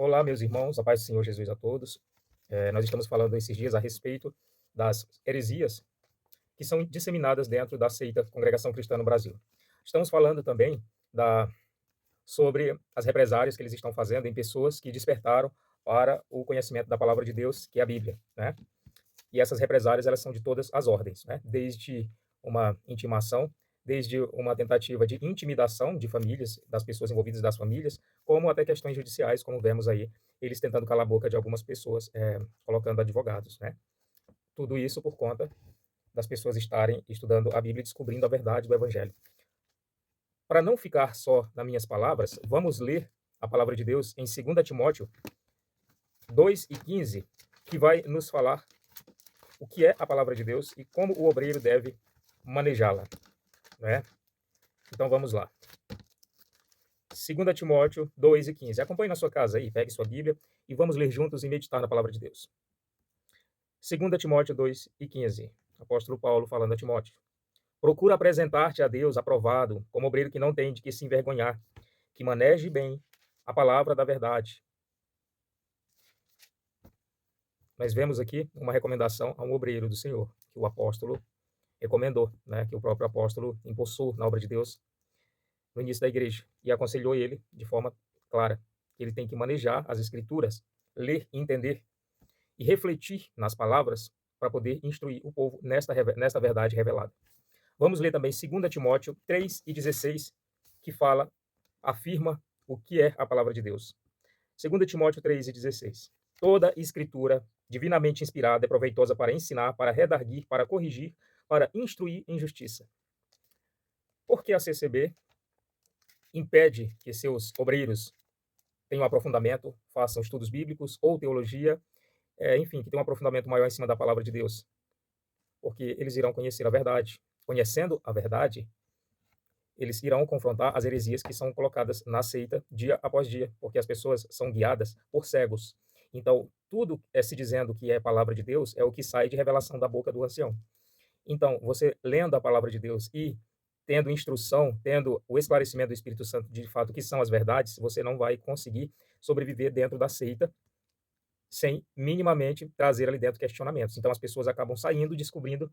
Olá, meus irmãos, a paz do Senhor Jesus a todos. Nós estamos falando esses dias a respeito das heresias que são disseminadas dentro da seita Congregação Cristã no Brasil. Estamos falando também da, sobre as represálias que eles estão fazendo em pessoas que despertaram para o conhecimento da palavra de Deus, que é a Bíblia, né? E essas represálias, elas são de todas as ordens, né? Desde uma intimação, desde uma tentativa de intimidação de famílias, das pessoas envolvidas das famílias, como até questões judiciais, como vemos aí, eles tentando calar a boca de algumas pessoas, colocando advogados, né? Tudo isso por conta das pessoas estarem estudando a Bíblia e descobrindo a verdade do Evangelho. Para não ficar só nas minhas palavras, vamos ler a palavra de Deus em 2 Timóteo 2:15, que vai nos falar o que é a palavra de Deus e como o obreiro deve manejá-la, né? Então vamos lá. 2 Timóteo 2:15. Acompanhe na sua casa aí, pegue sua Bíblia e vamos ler juntos e meditar na palavra de Deus. 2 Timóteo 2:15. Apóstolo Paulo falando a Timóteo. Procura apresentar-te a Deus aprovado, como obreiro que não tem de que se envergonhar, que maneje bem a palavra da verdade. Nós vemos aqui uma recomendação a um obreiro do Senhor, que o apóstolo recomendou, né, que o próprio apóstolo impulsou na obra de Deus no início da igreja e aconselhou ele de forma clara que ele tem que manejar as escrituras, ler, entender e refletir nas palavras para poder instruir o povo nesta verdade revelada. Vamos ler também 2 Timóteo 3:16, que afirma o que é a palavra de Deus. 2 Timóteo 3:16. Toda escritura divinamente inspirada é proveitosa para ensinar, para redarguir, para corrigir, para instruir em justiça. Porque a CCB impede que seus obreiros tenham aprofundamento, façam estudos bíblicos ou teologia, enfim, que tenham um aprofundamento maior em cima da palavra de Deus, porque eles irão conhecer a verdade. Conhecendo a verdade, eles irão confrontar as heresias que são colocadas na seita dia após dia, porque as pessoas são guiadas por cegos. Então, tudo se dizendo que é palavra de Deus é o que sai de revelação da boca do ancião. Então, você lendo a palavra de Deus e tendo instrução, tendo o esclarecimento do Espírito Santo de fato que são as verdades, você não vai conseguir sobreviver dentro da seita sem minimamente trazer ali dentro questionamentos. Então, as pessoas acabam saindo descobrindo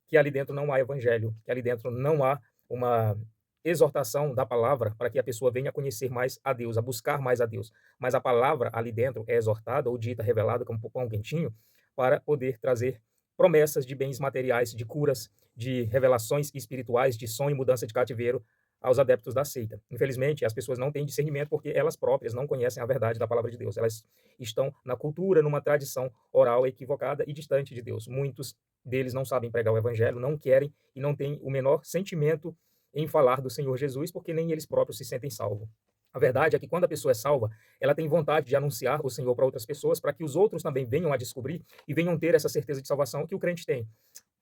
que ali dentro não há evangelho, que ali dentro não há uma exortação da palavra para que a pessoa venha a conhecer mais a Deus, a buscar mais a Deus. Mas a palavra ali dentro é exortada ou dita, revelada como pão quentinho, para poder trazer promessas de bens materiais, de curas, de revelações espirituais, de sonho e mudança de cativeiro aos adeptos da seita. Infelizmente, as pessoas não têm discernimento porque elas próprias não conhecem a verdade da palavra de Deus. Elas estão na cultura, numa tradição oral equivocada e distante de Deus. Muitos deles não sabem pregar o evangelho, não querem e não têm o menor sentimento em falar do Senhor Jesus, porque nem eles próprios se sentem salvos. A verdade é que quando a pessoa é salva, ela tem vontade de anunciar o Senhor para outras pessoas, para que os outros também venham a descobrir e venham ter essa certeza de salvação que o crente tem.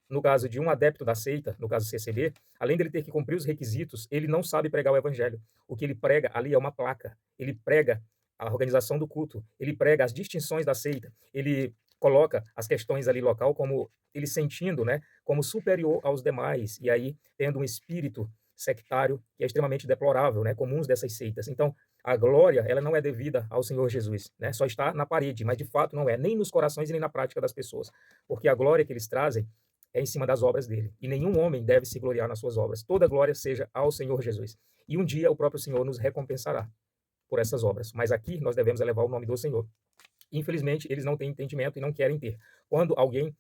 No caso de um adepto da seita, no caso CCB, além dele ter que cumprir os requisitos, ele não sabe pregar o evangelho. O que ele prega ali é uma placa. Ele prega a organização do culto, ele prega as distinções da seita, ele coloca as questões ali local como ele sentindo, né, como superior aos demais, e aí tendo um espírito sectário que é extremamente deplorável, né, comuns dessas seitas. Então, a glória, ela não é devida ao Senhor Jesus, né? Só está na parede, mas de fato não é, nem nos corações e nem na prática das pessoas. Porque a glória que eles trazem é em cima das obras dele. E nenhum homem deve se gloriar nas suas obras. Toda glória seja ao Senhor Jesus. E um dia o próprio Senhor nos recompensará por essas obras. Mas aqui nós devemos elevar o nome do Senhor. Infelizmente, eles não têm entendimento e não querem ter. Quando alguém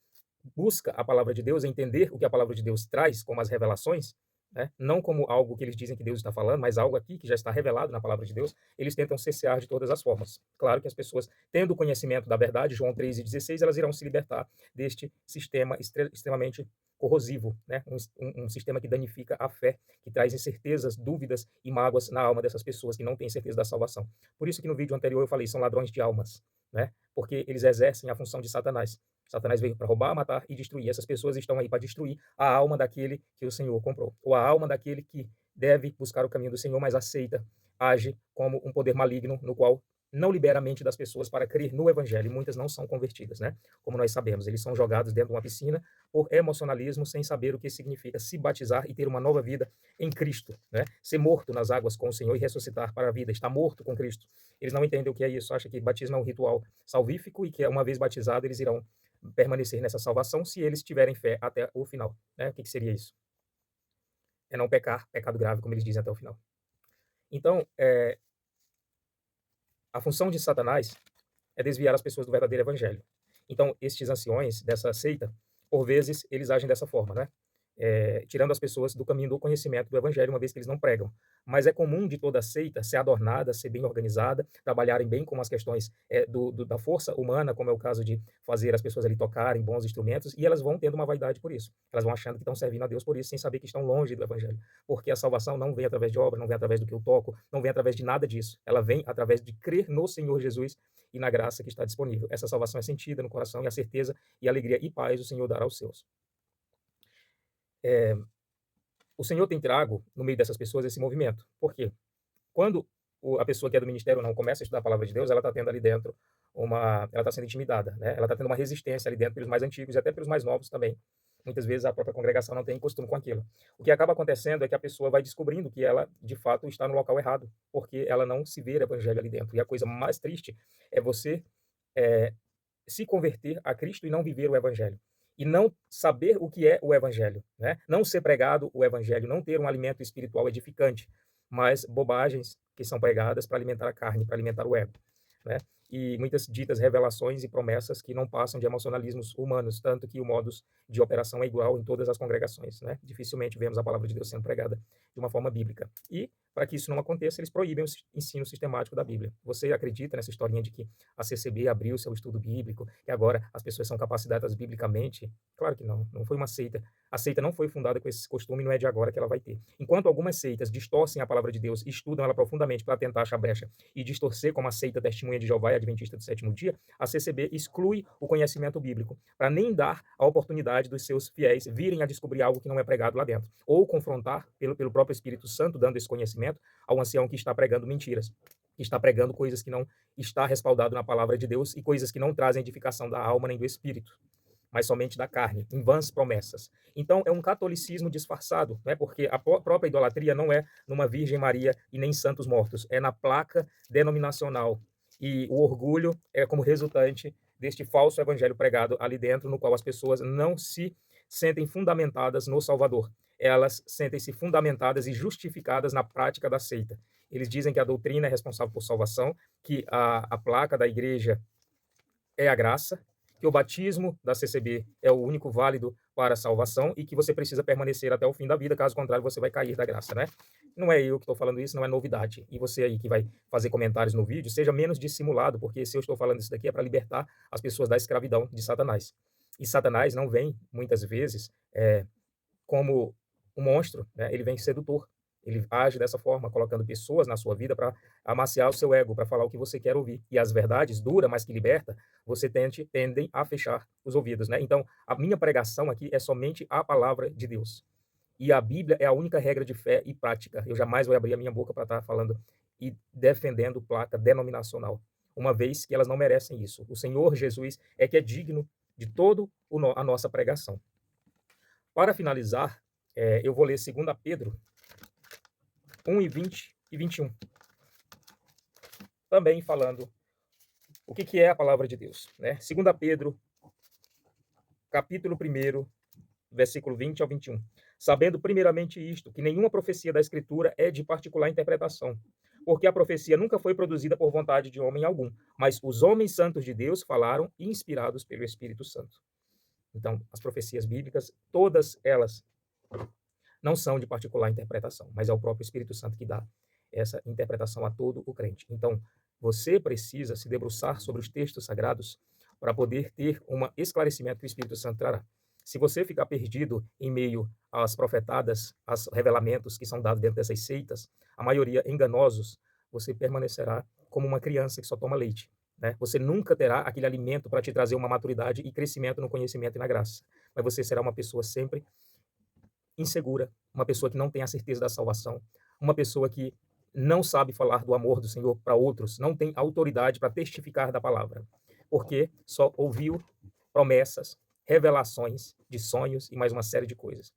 busca a palavra de Deus, entender o que a palavra de Deus traz, como as revelações, né? Não como algo que eles dizem que Deus está falando, mas algo aqui que já está revelado na palavra de Deus, eles tentam cessear de todas as formas. Claro que as pessoas, tendo conhecimento da verdade, João 3:16, elas irão se libertar deste sistema extremamente corrosivo, né? Um sistema que danifica a fé, que traz incertezas, dúvidas e mágoas na alma dessas pessoas que não têm certeza da salvação. Por isso que no vídeo anterior eu falei, são ladrões de almas, né? Porque eles exercem a função de Satanás. Satanás veio para roubar, matar e destruir. Essas pessoas estão aí para destruir a alma daquele que o Senhor comprou, ou a alma daquele que deve buscar o caminho do Senhor, mas aceita, age como um poder maligno no qual não libera a mente das pessoas para crer no evangelho, e muitas não são convertidas, né? Como nós sabemos, eles são jogados dentro de uma piscina por emocionalismo, sem saber o que significa se batizar e ter uma nova vida em Cristo, né? Ser morto nas águas com o Senhor e ressuscitar para a vida, estar morto com Cristo. Eles não entendem o que é isso, acham que batismo é um ritual salvífico e que uma vez batizado eles irão permanecer nessa salvação se eles tiverem fé até o final, né? O que seria isso? É não pecar, pecado grave, como eles dizem até o final. Então, a função de Satanás é desviar as pessoas do verdadeiro evangelho. Então, estes anciões dessa seita, por vezes, eles agem dessa forma, né? Tirando as pessoas do caminho do conhecimento do evangelho, uma vez que eles não pregam. Mas é comum de toda seita ser adornada, ser bem organizada, trabalharem bem com as questões da força humana, como é o caso de fazer as pessoas ali tocarem bons instrumentos, e elas vão tendo uma vaidade por isso. Elas vão achando que estão servindo a Deus por isso, sem saber que estão longe do evangelho. Porque a salvação não vem através de obra, não vem através do que eu toco, não vem através de nada disso. Ela vem através de crer no Senhor Jesus e na graça que está disponível. Essa salvação é sentida no coração, e a certeza e a alegria e paz o Senhor dará aos seus. O Senhor tem trago, no meio dessas pessoas, esse movimento. Por quê? Quando a pessoa que é do ministério não começa a estudar a palavra de Deus, ela está tendo ali dentro ela está sendo intimidada, né? Ela está tendo uma resistência ali dentro pelos mais antigos e até pelos mais novos também. Muitas vezes a própria congregação não tem costume com aquilo. O que acaba acontecendo é que a pessoa vai descobrindo que ela, de fato, está no local errado, porque ela não se vê evangelho ali dentro. E a coisa mais triste é você se converter a Cristo e não viver o evangelho. E não saber o que é o evangelho, né? Não ser pregado o evangelho, não ter um alimento espiritual edificante, mas bobagens que são pregadas para alimentar a carne, para alimentar o ego, né? E muitas ditas revelações e promessas que não passam de emocionalismos humanos, tanto que o modus de operação é igual em todas as congregações, né? Dificilmente vemos a palavra de Deus sendo pregada de uma forma bíblica. E, para que isso não aconteça, eles proíbem o ensino sistemático da Bíblia. Você acredita nessa historinha de que a CCB abriu seu estudo bíblico, que agora as pessoas são capacitadas biblicamente? Claro que não, não foi uma seita. A seita não foi fundada com esse costume e não é de agora que ela vai ter. Enquanto algumas seitas distorcem a palavra de Deus e estudam ela profundamente para tentar achar brecha e distorcer, como a seita Testemunha de Jeová e Adventista do Sétimo Dia, a CCB exclui o conhecimento bíblico, para nem dar a oportunidade dos seus fiéis virem a descobrir algo que não é pregado lá dentro, ou confrontar pelo próprio Espírito Santo, dando esse conhecimento ao ancião que está pregando mentiras, que está pregando coisas que não está respaldado na palavra de Deus e coisas que não trazem edificação da alma nem do espírito, mas somente da carne, em vãs promessas. Então, é um catolicismo disfarçado, né? Porque a própria idolatria não é numa Virgem Maria e nem santos mortos, é na placa denominacional. E o orgulho é como resultante deste falso evangelho pregado ali dentro, no qual as pessoas não se sentem fundamentadas no Salvador. Elas sentem-se fundamentadas e justificadas na prática da seita. Eles dizem que a doutrina é responsável por salvação, que a placa da igreja é a graça, que o batismo da CCB é o único válido para a salvação e que você precisa permanecer até o fim da vida, caso contrário você vai cair da graça, né? Não é eu que estou falando isso, não é novidade. E você aí que vai fazer comentários no vídeo, seja menos dissimulado, porque se eu estou falando isso daqui é para libertar as pessoas da escravidão de Satanás. E Satanás não vem, muitas vezes, como um monstro, né? Ele vem sedutor. Ele age dessa forma, colocando pessoas na sua vida para amaciar o seu ego, para falar o que você quer ouvir. E as verdades, dura, mas que liberta, você tendem a fechar os ouvidos, né? Então, a minha pregação aqui é somente a palavra de Deus. E a Bíblia é a única regra de fé e prática. Eu jamais vou abrir a minha boca para estar falando e defendendo placa denominacional, uma vez que elas não merecem isso. O Senhor Jesus é que é digno de toda a nossa pregação. Para finalizar, eu vou ler 2 Pedro 1 e 20 e 21. Também falando o que é a palavra de Deus, né? 2 Pedro, capítulo 1, versículo 20 ao 21. Sabendo primeiramente isto, que nenhuma profecia da Escritura é de particular interpretação, porque a profecia nunca foi produzida por vontade de homem algum, mas os homens santos de Deus falaram inspirados pelo Espírito Santo. Então, as profecias bíblicas, todas elas não são de particular interpretação, mas é o próprio Espírito Santo que dá essa interpretação a todo o crente. Então, você precisa se debruçar sobre os textos sagrados para poder ter um esclarecimento que o Espírito Santo trará. Se você ficar perdido em meio às profetadas, aos revelamentos que são dados dentro dessas seitas, a maioria enganosos, você permanecerá como uma criança que só toma leite, né? Você nunca terá aquele alimento para te trazer uma maturidade e crescimento no conhecimento e na graça, mas você será uma pessoa sempre insegura, uma pessoa que não tem a certeza da salvação, uma pessoa que não sabe falar do amor do Senhor para outros, não tem autoridade para testificar da palavra, porque só ouviu promessas, revelações de sonhos e mais uma série de coisas.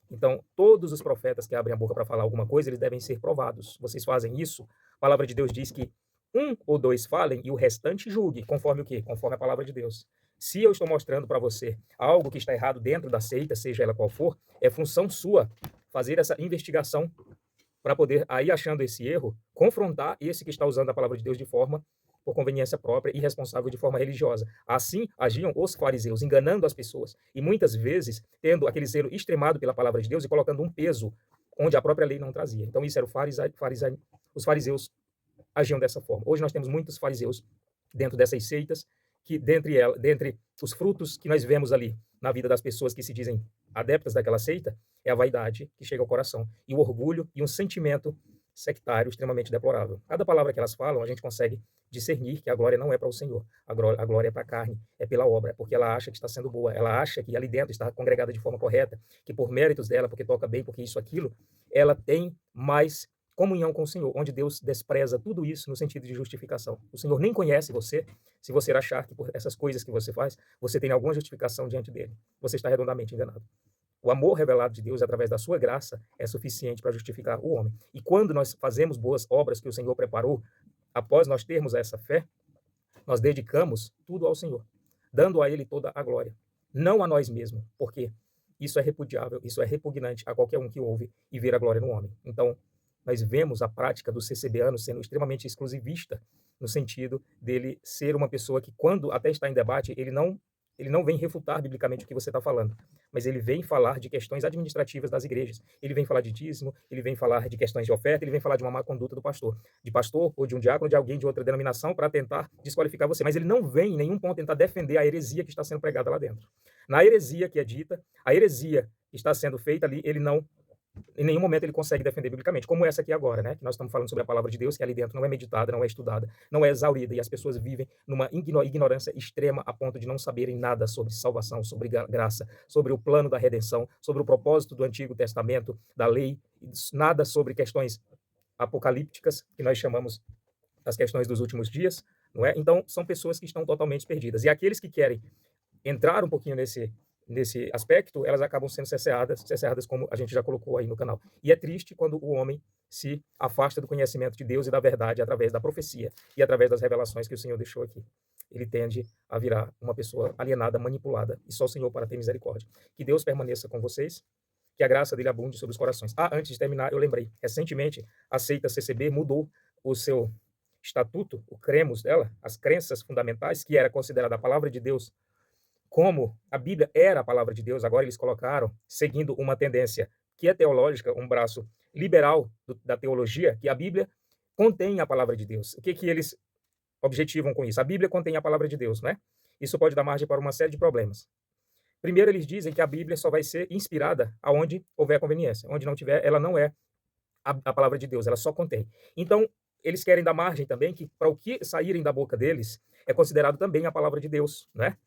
Então, todos os profetas que abrem a boca para falar alguma coisa, eles devem ser provados. Vocês fazem isso? A palavra de Deus diz que um ou dois falem e o restante julgue, conforme o quê? Conforme a palavra de Deus. Se eu estou mostrando para você algo que está errado dentro da seita, seja ela qual for, é função sua fazer essa investigação para poder, aí achando esse erro, confrontar esse que está usando a palavra de Deus de forma por conveniência própria e responsável de forma religiosa. Assim agiam os fariseus, enganando as pessoas e muitas vezes tendo aquele zelo extremado pela palavra de Deus e colocando um peso onde a própria lei não trazia. Então isso era os fariseus agiam dessa forma. Hoje nós temos muitos fariseus dentro dessas seitas que dentre os frutos que nós vemos ali na vida das pessoas que se dizem adeptas daquela seita, é a vaidade que chega ao coração, e o orgulho e um sentimento sectário extremamente deplorável. Cada palavra que elas falam, a gente consegue discernir que a glória não é para o Senhor, a glória é para a carne, é pela obra, porque ela acha que está sendo boa, ela acha que ali dentro está congregada de forma correta, que por méritos dela, porque toca bem, porque isso, aquilo, ela tem mais comunhão com o Senhor, onde Deus despreza tudo isso no sentido de justificação. O Senhor nem conhece você, se você achar que por essas coisas que você faz, você tem alguma justificação diante dele. Você está redondamente enganado. O amor revelado de Deus, através da sua graça, é suficiente para justificar o homem. E quando nós fazemos boas obras que o Senhor preparou, após nós termos essa fé, nós dedicamos tudo ao Senhor, dando a ele toda a glória, não a nós mesmos, porque isso é repudiável, isso é repugnante a qualquer um que ouve e vê a glória no homem. Então, nós vemos a prática do CCBano sendo extremamente exclusivista, no sentido dele ser uma pessoa que, quando até está em debate, ele não vem refutar biblicamente o que você está falando, mas ele vem falar de questões administrativas das igrejas. Ele vem falar de dízimo, ele vem falar de questões de oferta, ele vem falar de uma má conduta do pastor, de pastor ou de um diácono, de alguém de outra denominação, para tentar desqualificar você. Mas ele não vem em nenhum ponto tentar defender a heresia que está sendo pregada lá dentro. Na heresia que é dita, a heresia que está sendo feita ali, ele não, em nenhum momento ele consegue defender biblicamente, como essa aqui agora, né? Que nós estamos falando sobre a palavra de Deus, que ali dentro não é meditada, não é estudada, não é exaurida, e as pessoas vivem numa ignorância extrema a ponto de não saberem nada sobre salvação, sobre graça, sobre o plano da redenção, sobre o propósito do Antigo Testamento, da lei, nada sobre questões apocalípticas, que nós chamamos as questões dos últimos dias, não é? Então, são pessoas que estão totalmente perdidas. E aqueles que querem entrar um pouquinho nesse aspecto, elas acabam sendo cesseadas, como a gente já colocou aí no canal. E é triste quando o homem se afasta do conhecimento de Deus e da verdade através da profecia e através das revelações que o Senhor deixou aqui. Ele tende a virar uma pessoa alienada, manipulada, e só o Senhor para ter misericórdia. Que Deus permaneça com vocês, que a graça dele abunde sobre os corações. Antes de terminar, eu lembrei, recentemente a seita CCB mudou o seu estatuto, o cremos dela, as crenças fundamentais, que era considerada a palavra de Deus, como a Bíblia era a palavra de Deus, agora eles colocaram, seguindo uma tendência que é teológica, um braço liberal da teologia, que a Bíblia contém a palavra de Deus. O que eles objetivam com isso? A Bíblia contém a palavra de Deus, né? Isso pode dar margem para uma série de problemas. Primeiro, eles dizem que a Bíblia só vai ser inspirada aonde houver conveniência. Onde não tiver, ela não é a palavra de Deus, ela só contém. Então, eles querem dar margem também que, para o que saírem da boca deles, é considerado também a palavra de Deus, né?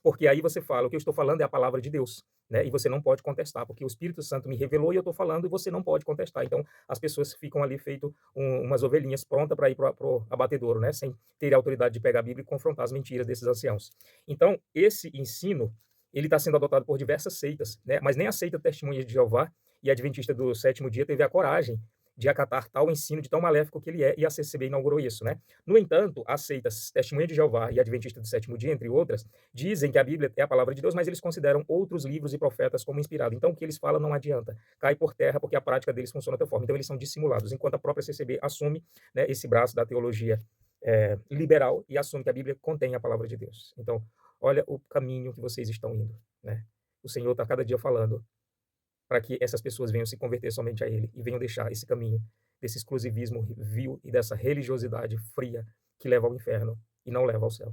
Porque aí você fala, o que eu estou falando é a palavra de Deus, né? E você não pode contestar, porque o Espírito Santo me revelou e eu estou falando e você não pode contestar. Então, as pessoas ficam ali feito umas ovelhinhas prontas para ir para o abatedouro, né? Sem ter a autoridade de pegar a Bíblia e confrontar as mentiras desses anciãos. Então, esse ensino, ele está sendo adotado por diversas seitas, né? Mas nem a seita Testemunhas de Jeová e a Adventista do Sétimo Dia teve a coragem de acatar tal ensino de tão maléfico que ele é, e a CCB inaugurou isso, né? No entanto, as seitas Testemunha de Jeová e Adventista do Sétimo Dia, entre outras, dizem que a Bíblia é a palavra de Deus, mas eles consideram outros livros e profetas como inspirados. Então, o que eles falam não adianta, cai por terra, porque a prática deles funciona dessa forma. Então, eles são dissimulados, enquanto a própria CCB assume, né, esse braço da teologia liberal e assume que a Bíblia contém a palavra de Deus. Então, olha o caminho que vocês estão indo, né? O Senhor está cada dia falando para que essas pessoas venham se converter somente a Ele e venham deixar esse caminho desse exclusivismo vil e dessa religiosidade fria que leva ao inferno e não leva ao céu.